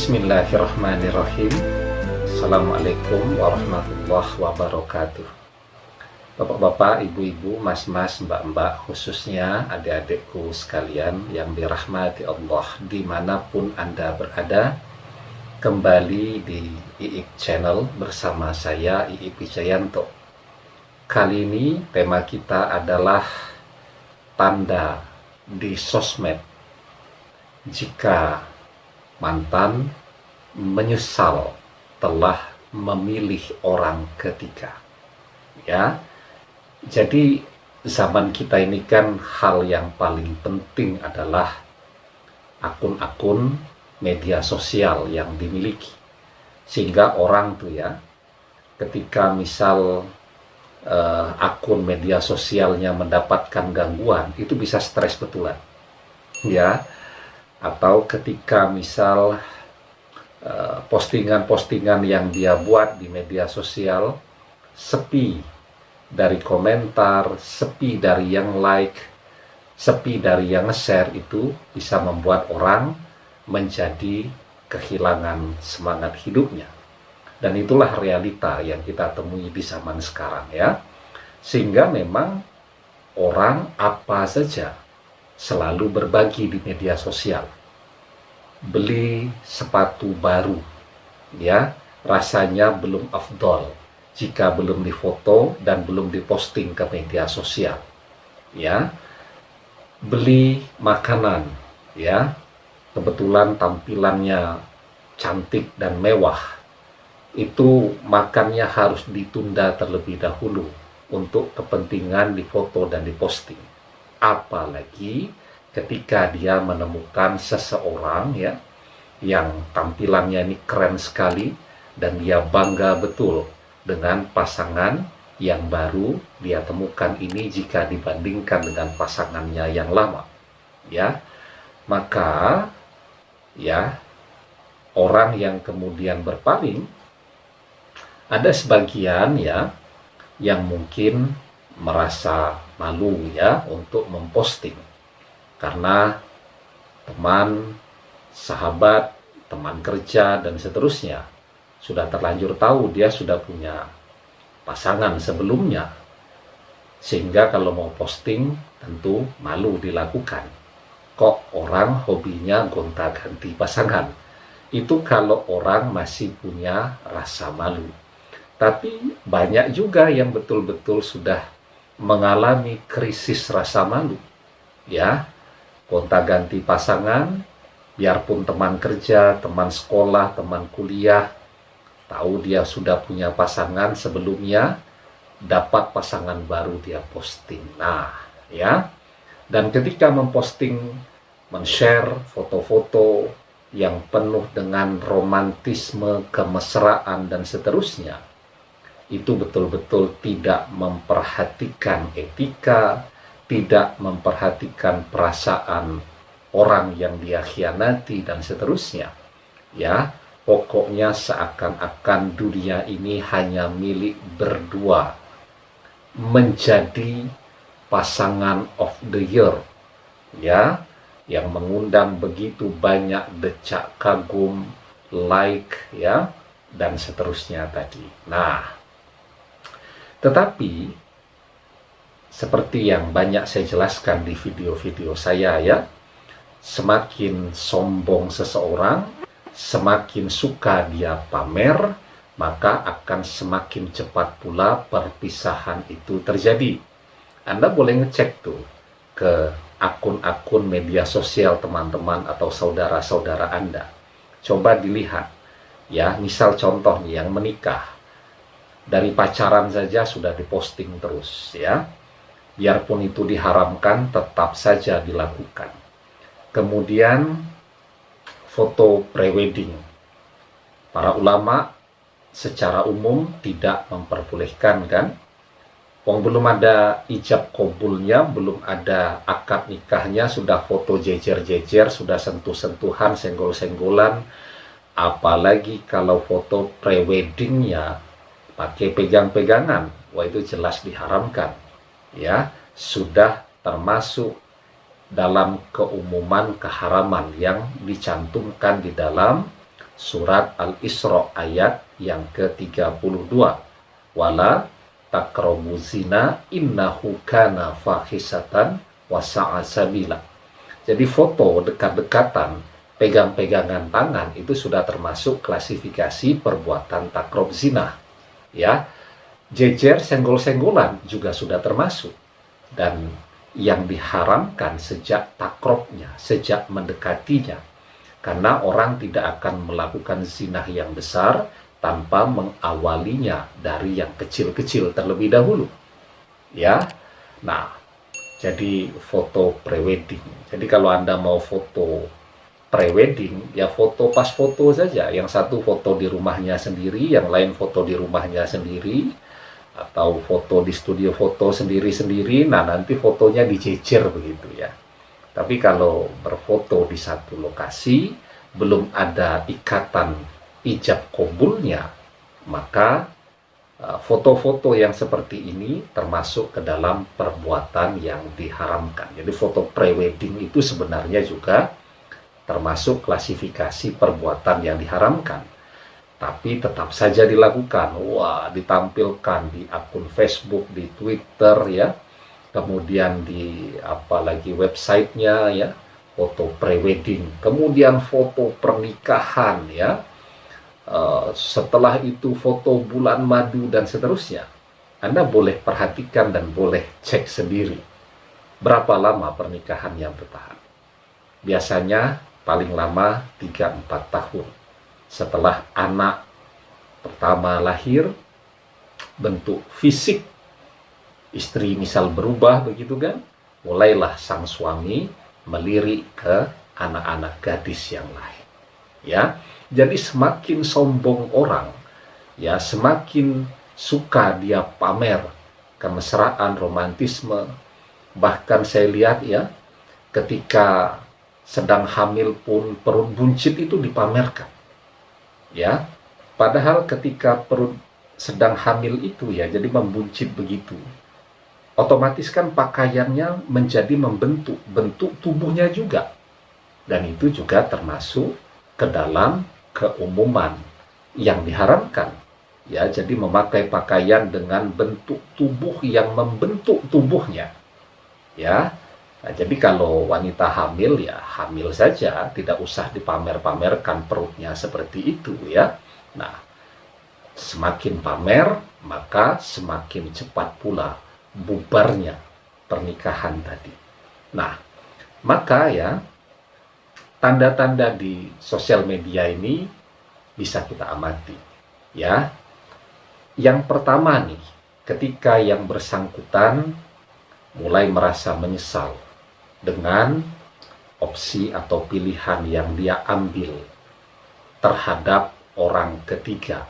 Bismillahirrahmanirrahim. Assalamualaikum warahmatullahi wabarakatuh. Bapak-bapak, ibu-ibu, mas-mas, mbak-mbak, khususnya adik-adikku sekalian yang dirahmati Allah dimanapun Anda berada, kembali di IIP Channel bersama saya IIP Wijayanto. Kali ini tema kita adalah tanda di sosmed jika mantan menyesal telah memilih orang ketiga. Ya, jadi zaman kita ini kan hal yang paling penting adalah akun-akun media sosial yang dimiliki, sehingga orang tuh ya, ketika misal akun media sosialnya mendapatkan gangguan, itu bisa stres betulan, ya. Atau ketika misal postingan-postingan yang dia buat di media sosial sepi dari komentar, sepi dari yang like, sepi dari yang nge-share, itu bisa membuat orang menjadi kehilangan semangat hidupnya. Dan itulah realita yang kita temui di zaman sekarang ya. Sehingga memang orang apa saja selalu berbagi di media sosial. Beli sepatu baru, ya, rasanya belum afdol jika belum difoto dan belum diposting ke media sosial. Ya, beli makanan, ya, kebetulan tampilannya cantik dan mewah, itu makannya harus ditunda terlebih dahulu untuk kepentingan difoto dan diposting. Apalagi ketika dia menemukan seseorang ya yang tampilannya ini keren sekali dan dia bangga betul dengan pasangan yang baru dia temukan ini jika dibandingkan dengan pasangannya yang lama, ya, maka ya orang yang kemudian berpaling, ada sebagian ya yang mungkin merasa malu ya untuk memposting karena teman, sahabat, teman kerja dan seterusnya sudah terlanjur tahu dia sudah punya pasangan sebelumnya, sehingga kalau mau posting tentu malu dilakukan. Kok orang hobinya gonta-ganti pasangan? Itu kalau orang masih punya rasa malu. Tapi banyak juga yang betul-betul sudah mengalami krisis rasa malu, ya, gonta-ganti pasangan, biarpun teman kerja, teman sekolah, teman kuliah, tahu dia sudah punya pasangan sebelumnya, dapat pasangan baru dia posting. Nah, ya, dan ketika memposting, men-share foto-foto yang penuh dengan romantisme, kemesraan, dan seterusnya, itu betul-betul tidak memperhatikan etika, tidak memperhatikan perasaan orang yang dia khianati dan seterusnya. Ya, pokoknya seakan-akan dunia ini hanya milik berdua, menjadi pasangan of the year, ya, yang mengundang begitu banyak decak kagum, like, ya, dan seterusnya tadi. Nah, tetapi seperti yang banyak saya jelaskan di video-video saya ya, semakin sombong seseorang, semakin suka dia pamer, maka akan semakin cepat pula perpisahan itu terjadi. Anda boleh ngecek tuh ke akun-akun media sosial teman-teman atau saudara-saudara Anda. Coba dilihat ya, misal contoh nih yang menikah, dari pacaran saja sudah diposting terus ya. Biarpun itu diharamkan, tetap saja dilakukan. Kemudian foto prewedding. Para ulama secara umum tidak memperbolehkan kan. Wong belum ada ijab kabulnya, belum ada akad nikahnya, sudah foto jejer-jejer, sudah sentuh-sentuhan, senggol-senggolan. Apalagi kalau foto preweddingnya pakai pegang-pegangan, wah itu jelas diharamkan. Ya, sudah termasuk dalam keumuman keharaman yang dicantumkan di dalam surat Al-Isra ayat yang ke-32. Wala taqrabu zina innahu kana fahisatan wa sa'a sabila. Jadi foto dekat-dekatan, pegang-pegangan tangan itu sudah termasuk klasifikasi perbuatan takrab zina. Ya, jejer senggol-senggolan juga sudah termasuk. Dan yang diharamkan sejak takrobnya, sejak mendekatinya. Karena orang tidak akan melakukan zina yang besar tanpa mengawalinya dari yang kecil-kecil terlebih dahulu. Ya, nah, jadi foto prewedding. Jadi kalau Anda mau foto prewedding, ya foto pas foto saja. Yang satu foto di rumahnya sendiri, yang lain foto di rumahnya sendiri, atau foto di studio foto sendiri-sendiri. Nah, nanti fotonya dijejer begitu ya. Tapi kalau berfoto di satu lokasi, belum ada ikatan ijab kabulnya, maka foto-foto yang seperti ini termasuk ke dalam perbuatan yang diharamkan. Jadi foto prewedding itu sebenarnya juga termasuk klasifikasi perbuatan yang diharamkan. Tapi tetap saja dilakukan. Wah, ditampilkan di akun Facebook, di Twitter ya. Kemudian di apalagi websitenya ya, foto prewedding. Kemudian foto pernikahan ya. Setelah itu foto bulan madu dan seterusnya. Anda boleh perhatikan dan boleh cek sendiri berapa lama pernikahan yang bertahan. Biasanya paling lama 3-4 tahun. Setelah anak pertama lahir, bentuk fisik istri misal berubah begitu kan, mulailah sang suami melirik ke anak-anak gadis yang lain. Ya, jadi semakin sombong orang, ya semakin suka dia pamer kemesraan, romantisme. Bahkan saya lihat ya, ketika sedang hamil pun perut buncit itu dipamerkan. Ya, padahal ketika perut sedang hamil itu ya, jadi membuncit begitu. Otomatis kan pakaiannya menjadi membentuk bentuk tubuhnya juga. Dan itu juga termasuk ke dalam keumuman yang diharamkan. Ya, jadi memakai pakaian dengan bentuk tubuh yang membentuk tubuhnya. Ya. Nah, jadi kalau wanita hamil ya hamil saja, tidak usah dipamer-pamerkan perutnya seperti itu ya. Nah, semakin pamer maka semakin cepat pula bubarnya pernikahan tadi. Nah, maka ya tanda-tanda di sosial media ini bisa kita amati ya. Yang pertama nih, ketika yang bersangkutan mulai merasa menyesal dengan opsi atau pilihan yang dia ambil terhadap orang ketiga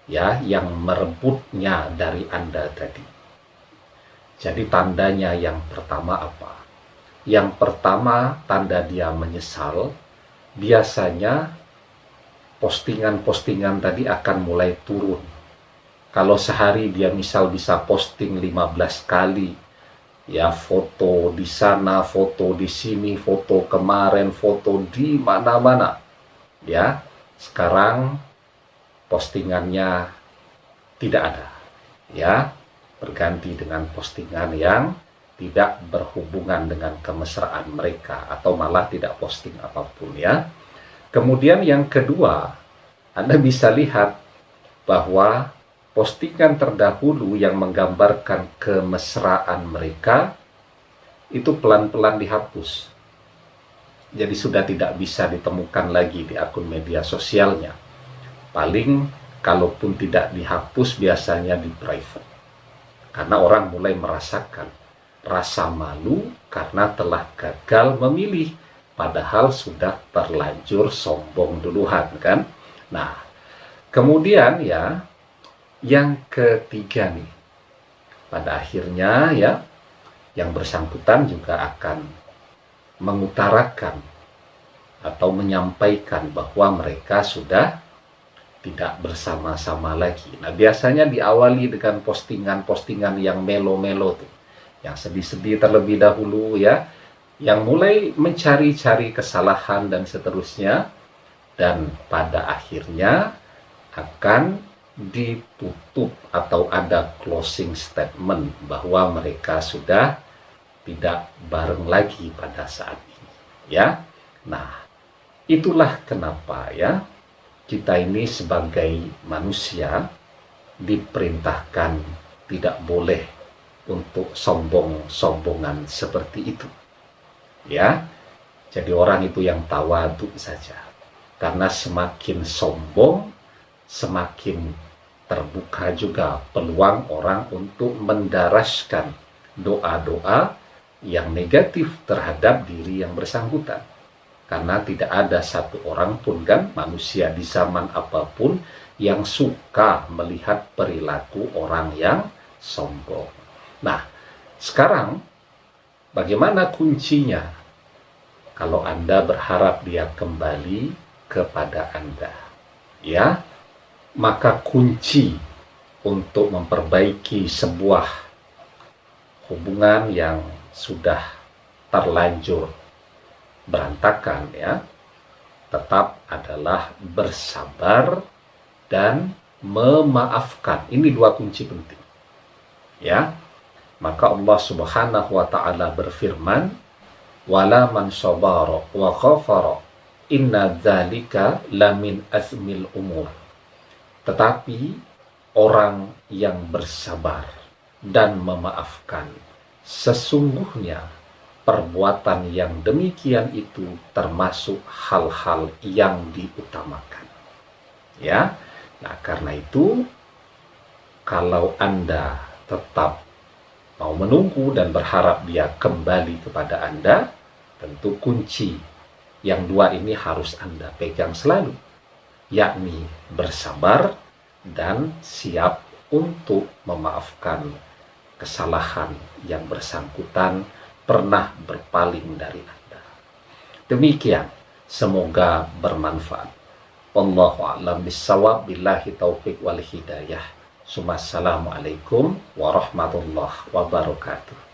ya, yang merebutnya dari Anda tadi. Jadi tandanya yang pertama apa? Yang pertama tanda dia menyesal, biasanya postingan-postingan tadi akan mulai turun. Kalau sehari dia misal bisa posting 15 kali, ya foto di sana, foto di sini, foto kemarin, foto di mana-mana. Ya, sekarang postingannya tidak ada. Ya, berganti dengan postingan yang tidak berhubungan dengan kemesraan mereka, atau malah tidak posting apapun ya. Kemudian yang kedua, Anda bisa lihat bahwa postingan terdahulu yang menggambarkan kemesraan mereka itu pelan-pelan dihapus. Jadi sudah tidak bisa ditemukan lagi di akun media sosialnya. Paling kalaupun tidak dihapus biasanya di private. Karena orang mulai merasakan rasa malu karena telah gagal memilih, padahal sudah terlanjur sombong duluan kan. Nah, kemudian ya, yang ketiga nih, pada akhirnya ya, yang bersangkutan juga akan mengutarakan atau menyampaikan bahwa mereka sudah tidak bersama-sama lagi. Nah, biasanya diawali dengan postingan-postingan yang melo-melo tuh, yang sedih-sedih terlebih dahulu ya, yang mulai mencari-cari kesalahan dan seterusnya. dan pada akhirnya akan ditutup atau ada closing statement bahwa mereka sudah tidak bareng lagi pada saat ini, ya. Nah, itulah kenapa ya kita ini sebagai manusia diperintahkan tidak boleh untuk sombong-sombongan seperti itu, ya. Jadi orang itu yang tawadhu saja, karena semakin sombong semakin terbuka juga peluang orang untuk mendaraskan doa-doa yang negatif terhadap diri yang bersangkutan. Karena tidak ada satu orang pun kan manusia di zaman apapun yang suka melihat perilaku orang yang sombong. Nah, sekarang bagaimana kuncinya? Kalau Anda berharap dia kembali kepada Anda, ya, maka kunci untuk memperbaiki sebuah hubungan yang sudah terlanjur berantakan, ya, tetap adalah bersabar dan memaafkan. Ini dua kunci penting, ya. Maka Allah Subhanahu wa taala berfirman, wala man sabara wa ghafara inna dzalika lamin azmil umur. Tetapi orang yang bersabar dan memaafkan, sesungguhnya perbuatan yang demikian itu termasuk hal-hal yang diutamakan, ya. Nah, karena itu kalau Anda tetap mau menunggu dan berharap dia kembali kepada Anda, tentu kunci yang dua ini harus Anda pegang selalu, yakni bersabar dan siap untuk memaafkan kesalahan yang bersangkutan pernah berpaling dari Anda. Demikian, semoga bermanfaat. Wallahu a'lam bissawab, billahi taufiq wal hidayah. Assalamualaikum warahmatullahi wabarakatuh.